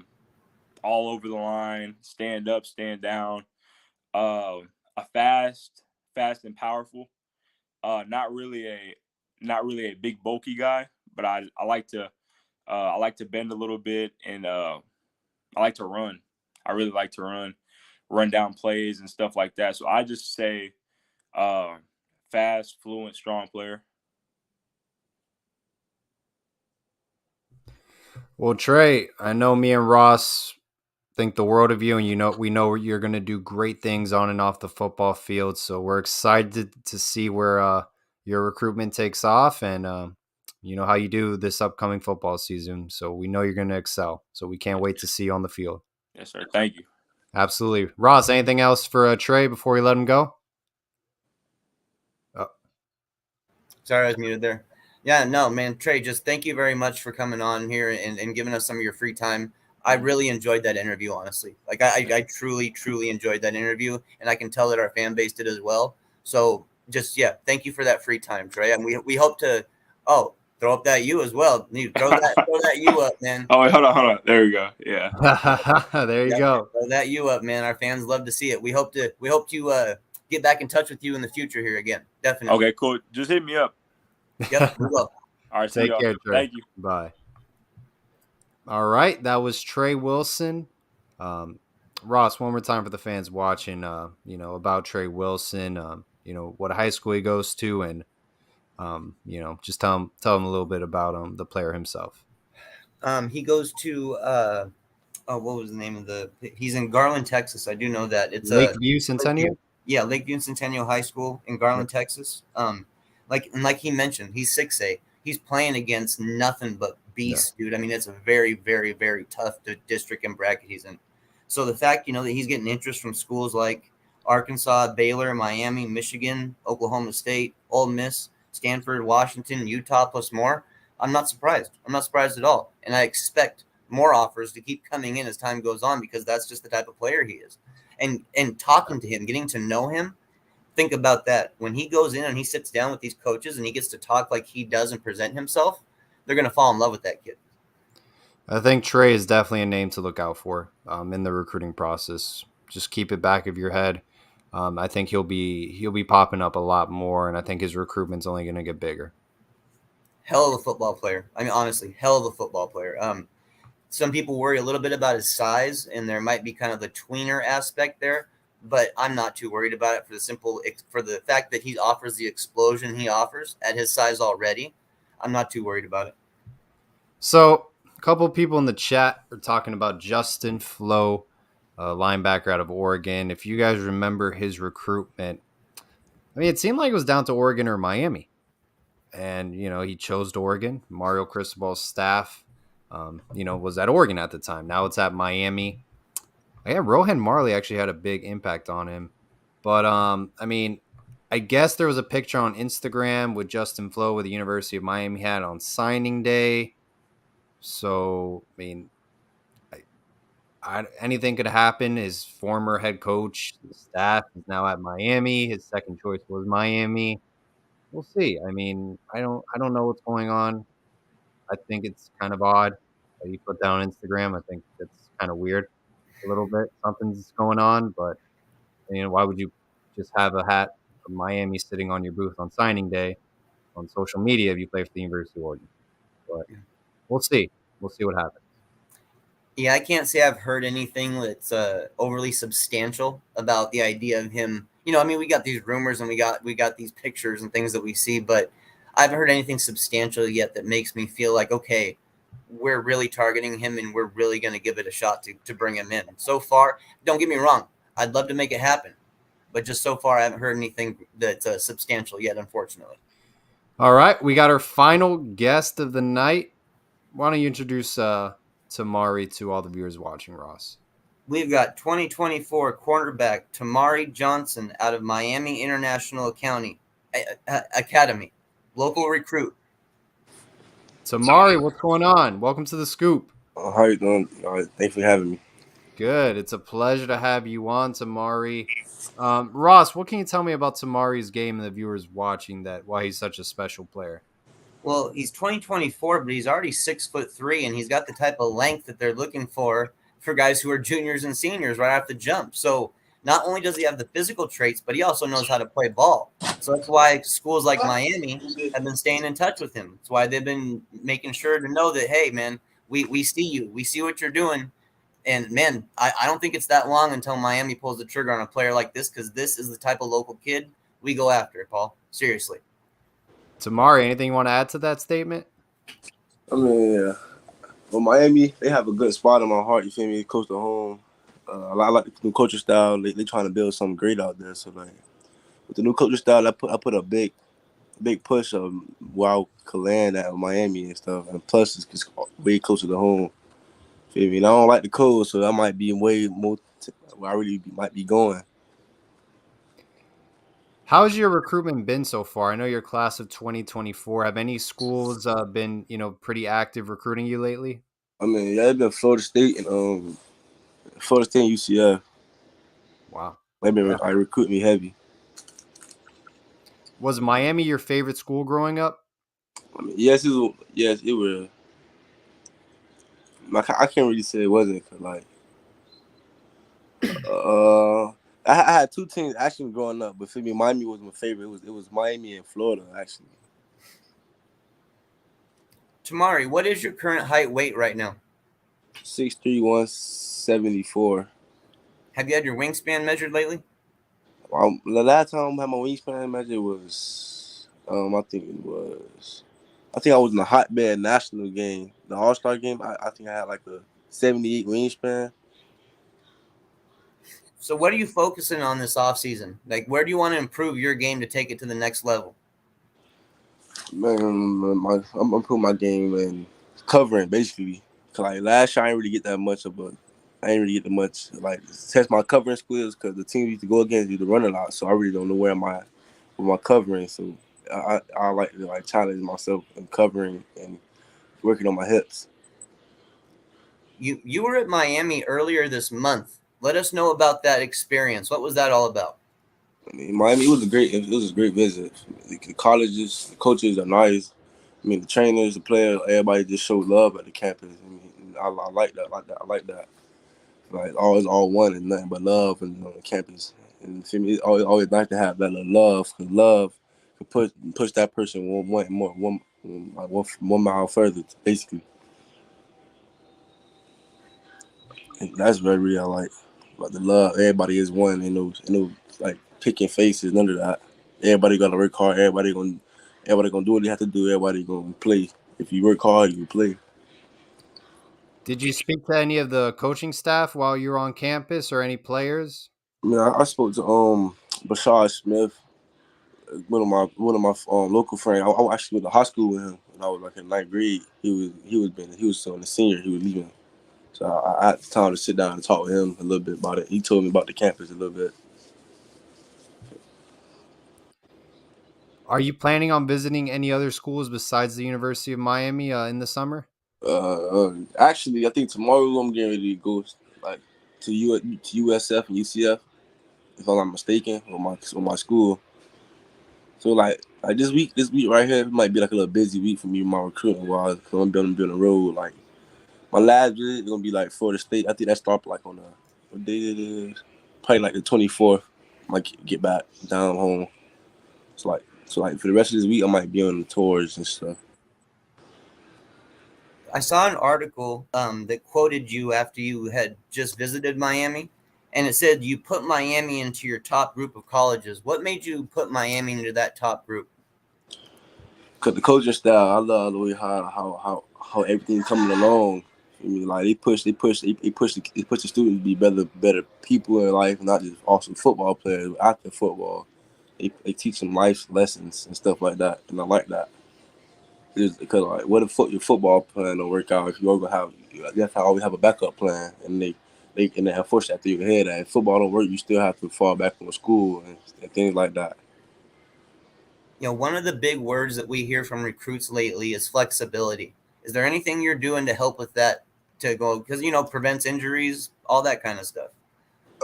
over the line, stand up, stand down. A fast and powerful. Not really a big bulky guy, but I like to bend a little bit, and I like to run. I really like to run down plays and stuff like that. So I just say fast, fluent, strong player. Well, Trey, I know me and Ross think the world of you, and we know you're going to do great things on and off the football field. So we're excited to see where your recruitment takes off, and how you do this upcoming football season. So we know you're going to excel. So we can't wait to see you on the field. Yes, sir. Thank you. Absolutely. Ross, anything else for Trey before we let him go? Oh. Sorry, I was muted there. Yeah, no, man, Trey, just thank you very much for coming on here and giving us some of your free time. I really enjoyed that interview, honestly. Like, I truly, truly enjoyed that interview, and I can tell that our fan base did as well. So, just, yeah, thank you for that free time, Trey. And we hope to throw up that U as well. Throw that U up, man. Oh, wait, hold on. There we go. Yeah. There you go. Throw that U up, man. Our fans love to see it. We hope to get back in touch with you in the future here again. Definitely. Okay, cool. Just hit me up. Yep, we will. All right, take care, Trey. Thank you. Bye. All right, that was Trey Wilson. Ross, one more time for the fans watching, about Trey Wilson, what high school he goes to, and, just tell him a little bit about the player himself. He goes to, what was the name of he's in Garland, Texas. I do know that. It's Lakeview Centennial? Yeah, Lakeview Centennial High School in Garland, Texas. Like he mentioned, he's 6A. He's playing against nothing but beasts, dude. I mean, it's a very, very, very tough district and bracket he's in. So the fact, that he's getting interest from schools like Arkansas, Baylor, Miami, Michigan, Oklahoma State, Ole Miss, Stanford, Washington, Utah, plus more, I'm not surprised. I'm not surprised at all. And I expect more offers to keep coming in as time goes on, because that's just the type of player he is. And talking to him, getting to know him, think about that. When he goes in and he sits down with these coaches and he gets to talk like he does and present himself, they're going to fall in love with that kid. I think Trey is definitely a name to look out for in the recruiting process. Just keep it back of your head. I think he'll be popping up a lot more, and I think his recruitment's only going to get bigger. Hell of a football player. I mean, honestly, hell of a football player. Some people worry a little bit about his size, and there might be kind of the tweener aspect there, but I'm not too worried about it for the fact that he offers the explosion he offers at his size already. I'm not too worried about it. So a couple of people in the chat are talking about Justin Flo, linebacker out of Oregon. If you guys remember his recruitment, I mean, it seemed like it was down to Oregon or Miami. And, he chose Oregon. Mario Cristobal's staff, was at Oregon at the time. Now it's at Miami. Yeah, Rohan Marley actually had a big impact on him. But, I mean, I guess there was a picture on Instagram with Justin Flo with the University of Miami hat on signing day. So, I mean, anything could happen. His former head coach, his staff is now at Miami. His second choice was Miami. We'll see. I mean, I don't know what's going on. I think it's kind of odd that he put that on Instagram. I think that's kind of weird a little bit. Something's going on, but why would you just have a hat from Miami sitting on your booth on signing day on social media if you play for the University of Oregon? But we'll see. We'll see what happens. Yeah, I can't say I've heard anything that's overly substantial about the idea of him. I mean, we got these rumors and we got these pictures and things that we see, but I haven't heard anything substantial yet that makes me feel like, okay, we're really targeting him and we're really going to give it a shot to bring him in. So far, don't get me wrong, I'd love to make it happen, but just so far I haven't heard anything that's substantial yet, unfortunately. All right, we got our final guest of the night. Why don't you introduce Tamari to all the viewers watching, Ross? We've got 2024 cornerback Tamari Johnson out of Miami International Academy, local recruit. Tamari, what's going on? Welcome to the Scoop. How you doing? All right, thanks for having me. Good. It's a pleasure to have you on, Tamari. Ross, what can you tell me about Tamari's game and the viewers watching that? Why he's such a special player? Well, he's 2024, but he's already 6'3", and he's got the type of length that they're looking for guys who are juniors and seniors right off the jump. So not only does he have the physical traits, but he also knows how to play ball. So that's why schools like Miami have been staying in touch with him. That's why they've been making sure to know that, hey, man, we see you. We see what you're doing. And, man, I don't think it's that long until Miami pulls the trigger on a player like this, because this is the type of local kid we go after, Paul. Seriously. Tamari, anything you want to add to that statement? I mean, yeah. Well, Miami, they have a good spot in my heart. You feel me? Close to home. I like the new coaching style. They trying to build something great out there. So, like, with the new coaching style, I put a big push of where I could land at Miami and stuff. And plus, it's way closer to home. Feel me? And I don't like the cold, so I might be way more where I really might be going. How's your recruitment been so far? I know your class of 2024. Have any schools been, pretty active recruiting you lately? I mean, yeah, it's been Florida State and UCF. Wow. They've been recruiting me heavy. Was Miami your favorite school growing up? I mean, yes, it was. Like, I can't really say it wasn't, cause like, I had two teams actually growing up, but for me, Miami was my favorite. It was Miami and Florida actually. Tamari, what is your current height weight right now? 6'3", 174. Have you had your wingspan measured lately? The last time I had my wingspan measured was, I think I was in the hotbed national game, the All-Star game. I think I had like a 78 wingspan. So what are you focusing on this offseason? Like, where do you want to improve your game to take it to the next level? Man, I'm improving my game and covering, basically. Cause like last year, I didn't really get like test my covering skills because the team used to go against you to run a lot. So I really don't know where am I with my covering. So I like to challenge myself in covering and working on my hips. You were at Miami earlier this month. Let us know about that experience. What was that all about? I mean, Miami, it was a great visit. The colleges, the coaches are nice. I mean, the trainers, the players, everybody just showed love at the campus. I mean, I like that. I like that. Like, always all one and nothing but love on the campus. And for me, it's always nice to have that love, because love can push that person one mile further, basically. And that's very real. I like the love. Everybody is one. And no like picking faces. None of that. Everybody gotta work hard. Everybody gonna do what they have to do. Everybody gonna play. If you work hard, you play. Did you speak to any of the coaching staff while you were on campus or any players? I mean, I spoke to Bashar Smith, one of my local friends. I actually went to high school with him when I was like in 9th grade. He was still in the senior. He was leaving. So I had time to sit down and talk with him a little bit about it. He told me about the campus a little bit. Are you planning on visiting any other schools besides the University of Miami in the summer? Actually, I think tomorrow I'm getting ready to go like to USF and UCF, if I'm not mistaken, with my school. So like this week right here might be like a little busy week for me with my recruiting wise. Cause I'm gonna be on the road. Like my last visit is gonna be like Florida State. I think that starts like on what day it is? Probably like the 24th. Might get back down home. So like for the rest of this week, I might be on the tours and stuff. I saw an article that quoted you after you had just visited Miami, and it said you put Miami into your top group of colleges. What made you put Miami into that top group? Cause the coaching style, I love the way how everything's coming along. I mean, like they push the students to be better people in life, not just awesome football players. After football, they teach them life lessons and stuff like that, and I like that. Because like, what if your football plan don't work out? If you have to always have a backup plan, and they have forced that through your head that if football don't work, you still have to fall back on school and things like that. You know, one of the big words that we hear from recruits lately is flexibility. Is there anything you're doing to help with that to go, because prevents injuries, all that kind of stuff?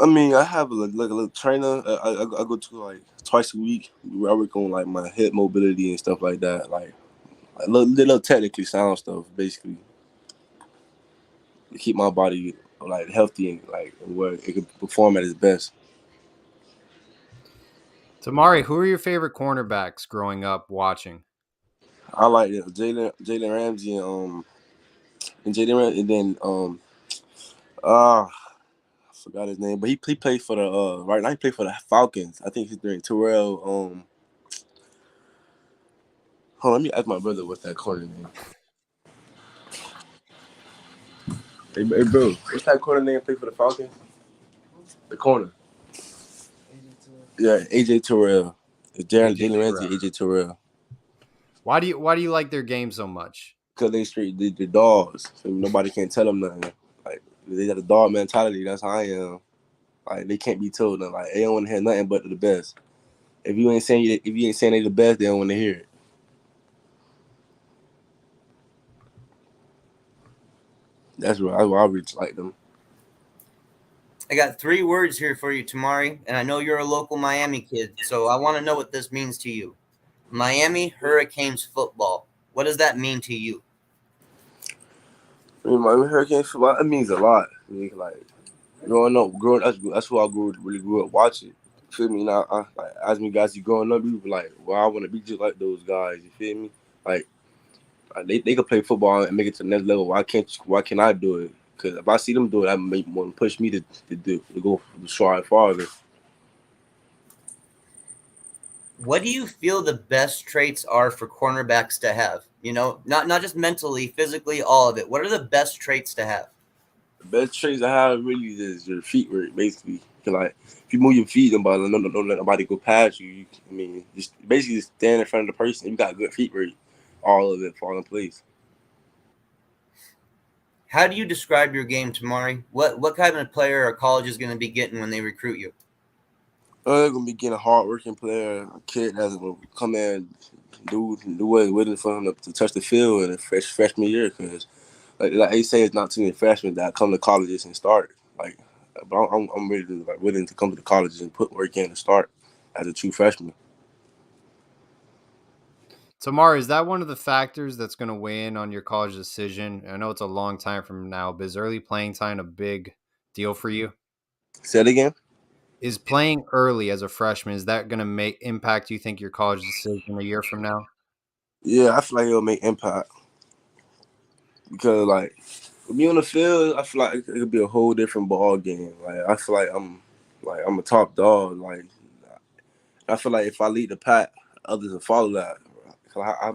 I mean, I have a little trainer. I go to like twice a week. I work on like my hip mobility and stuff like that. Like little technically sound stuff, basically, to keep my body like healthy and like where it can perform at its best. Tamari, who are your favorite cornerbacks growing up watching? I like Jalen Ramsey and Jalen Ramsey, and then I forgot his name, but he played for the right now he played for the Falcons. I think he's doing Terrell. Hold on, let me ask my brother what's that corner name. Hey bro, what's that corner name? Play for the Falcons? The corner. Yeah, AJ Terrell. It's Jalen Ramsey, AJ Terrell. Why do you like their game so much? Because they straight the dogs. So nobody can tell them nothing. Like they got a dog mentality. That's how I am. Like they can't be told nothing. Like they don't want to hear nothing but the best. If you ain't saying they the best, they don't want to hear it. That's why I really like them. I got 3 words here for you, Tamari, and I know you're a local Miami kid, so I want to know what this means to you. Miami Hurricanes football. What does that mean to you? I mean, Miami Hurricanes football, it means a lot. I mean, like growing up, that's who I really grew up watching. You feel me? Now, like as me guys, you growing up, you be like, well, I want to be just like those guys. You feel me? Like they could play football and make it to the next level. Why can't I do it? Because if I see them do it, that make want to push me to go farther. What do you feel the best traits are for cornerbacks to have? Not just mentally, physically, all of it. What are the best traits to have? The best traits I have really is your feet work, basically. Like if you move your feet, don't let nobody go past you. I mean, just basically just stand in front of the person. You got good feet work, all of it fall in place. How do you describe your game, Tamari? What kind of player our college is going to be getting when they recruit you? They're gonna be getting a hard-working player, a kid that's gonna come in, do what waiting for him to touch the field in a freshman year. Because like they say, it's not too many freshmen that come to colleges and start. Like, but I'm ready to willing to come to the colleges and put work in to start as a true freshman. Tamari, is that one of the factors that's going to weigh in on your college decision? I know it's a long time from now, but is early playing time a big deal for you? Say it again. Is playing early as a freshman, is that going to impact, you think, your college decision a year from now? Yeah, I feel like it'll make impact because like with me on the field, I feel like it could be a whole different ball game. Like I feel like I'm a top dog. Like I feel like if I lead the pack, others will follow that.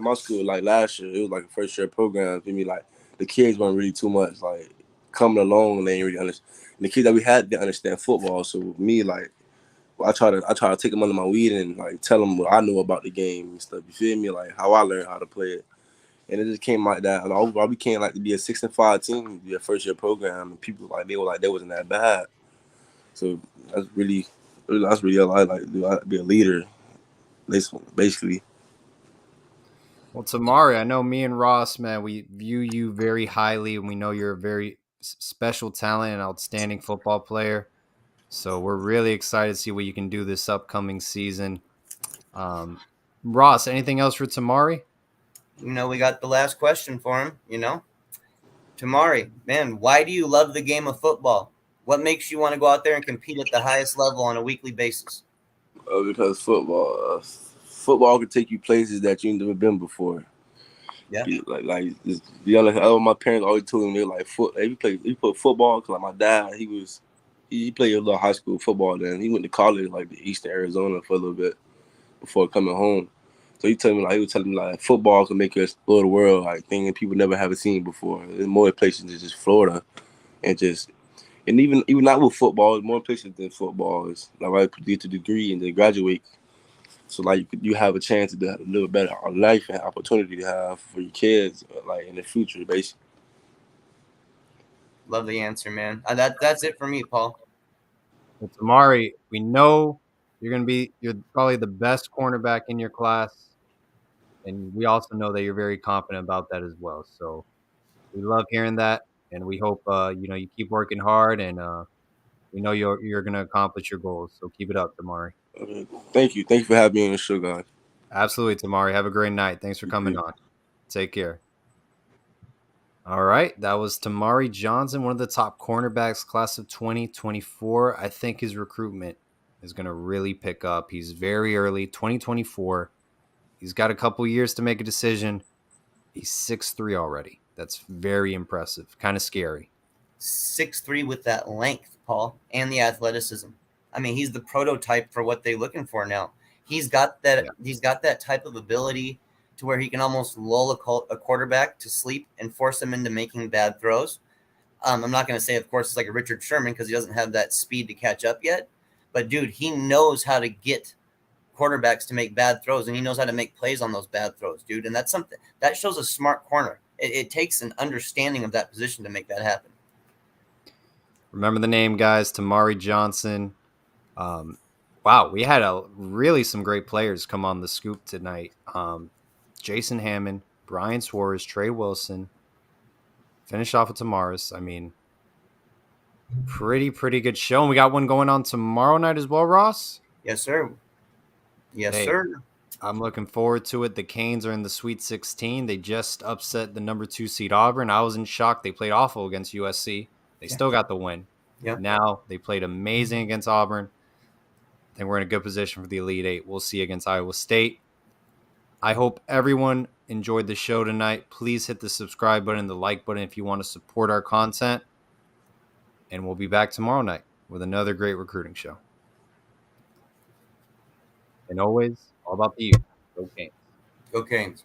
My school, like last year, it was like a first year program. For me, like the kids weren't really too much like coming along, and they ain't really understand. And the kids that we had didn't understand football. So with me, like I try to take them under my wing and like tell them what I know about the game and stuff. You feel me? Like how I learned how to play it. And it just came like that. And overall, we came like to be a 6-5 team, be a first year program, and people like they were like they wasn't that bad. So that's really a lot. Like be a leader, basically. Well, Tamari, I know me and Ross, man, we view you very highly, and we know you're a very special talent and outstanding football player. So we're really excited to see what you can do this upcoming season. Ross, anything else for Tamari? We got the last question for him, Tamari, man, why do you love the game of football? What makes you want to go out there and compete at the highest level on a weekly basis? Because football can take you places that you've never been before. Yeah. Just be honest. My parents always told me they like he put football. Cause like my dad, he played a little high school football. Then he went to college like the Eastern Arizona for a little bit before coming home. So he was telling me like football can make you explore the world, like things people never have seen before. There's more places than just Florida, and even not with football, there's more places than football. It's like I get a degree and then graduate. So like you have a chance to live a better life and opportunity to have for your kids, like in the future, basically. Love the answer, man. That's it for me, Paul. Well, Tamari, we know you're probably the best cornerback in your class, and we also know that you're very confident about that as well. So We love hearing that, and we hope you keep working hard, and we know you're gonna accomplish your goals. So keep it up, Tamari. Okay. Thank you. Thank you for having me on the show, guys. Absolutely, Tamari. Have a great night. Thanks for coming on. Take care. All right, that was Tamari Johnson, one of the top cornerbacks, class of 2024. I think his recruitment is going to really pick up. He's very early, 2024. He's got a couple years to make a decision. He's 6'3" already. That's very impressive. Kind of scary. 6'3" with that length, Paul, and the athleticism. I mean, he's the prototype for what they're looking for now. He's got that. Yeah. He's got that type of ability to where he can almost lull a quarterback to sleep and force him into making bad throws. I'm not going to say, of course, it's like a Richard Sherman because he doesn't have that speed to catch up yet. But, dude, he knows how to get quarterbacks to make bad throws, and he knows how to make plays on those bad throws, dude. And that's something that shows a smart corner. It takes an understanding of that position to make that happen. Remember the name, guys, Tamari Johnson. Wow, we had really some great players come on the scoop tonight. Jason Hammond, Brian Suarez, Trey Wilson. Finish off with Tamaris. I mean, pretty good show. And we got one going on tomorrow night as well, Ross? Yes, sir. Yes, sir. I'm looking forward to it. The Canes are in the Sweet 16. They just upset the number 2 seed Auburn. I was in shock. They played awful against USC. They still got the win. Yep. Now they played amazing against Auburn. I think we're in a good position for the Elite Eight. We'll see against Iowa State. I hope everyone enjoyed the show tonight. Please hit the subscribe button, the like button if you want to support our content. And we'll be back tomorrow night with another great recruiting show. And always, all about the youth. Go Canes. Go Canes.